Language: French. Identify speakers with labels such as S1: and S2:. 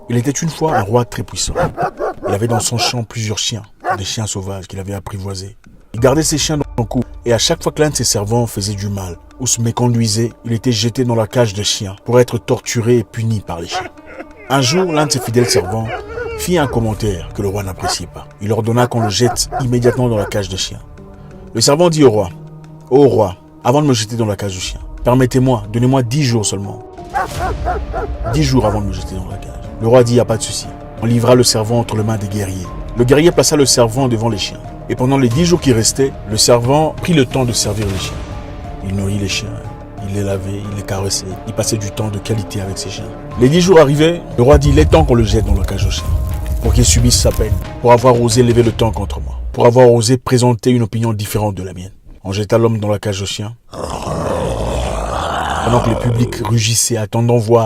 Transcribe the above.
S1: Il était une fois un roi très puissant. Il avait dans son champ plusieurs chiens, des chiens sauvages qu'il avait apprivoisés. Il gardait ses chiens dans son cou et à chaque fois que l'un de ses servants faisait du mal ou se méconduisait, il était jeté dans la cage de chiens pour être torturé et puni par les chiens. Un jour, l'un de ses fidèles servants fit un commentaire que le roi n'appréciait pas. Il ordonna qu'on le jette immédiatement dans la cage de chiens. Le servant dit au roi, « Ô roi, avant de me jeter dans la cage de chiens, permettez-moi, donnez-moi 10 jours seulement. 10 jours avant de me jeter dans la cage. » Le roi dit, « Y a pas de souci. » On livra le servant entre les mains des guerriers. Le guerrier plaça le servant devant les chiens. Et pendant les 10 jours qui restaient, le servant prit le temps de servir les chiens. Il nourrit les chiens, il les lavait, il les caressait, il passait du temps de qualité avec ses chiens. Les 10 jours arrivaient, le roi dit, il est temps qu'on le jette dans la cage aux chiens, pour qu'il subisse sa peine, pour avoir osé lever le temps contre moi, pour avoir osé présenter une opinion différente de la mienne. On jeta l'homme dans la cage aux chiens, pendant que le public rugissait attendant voir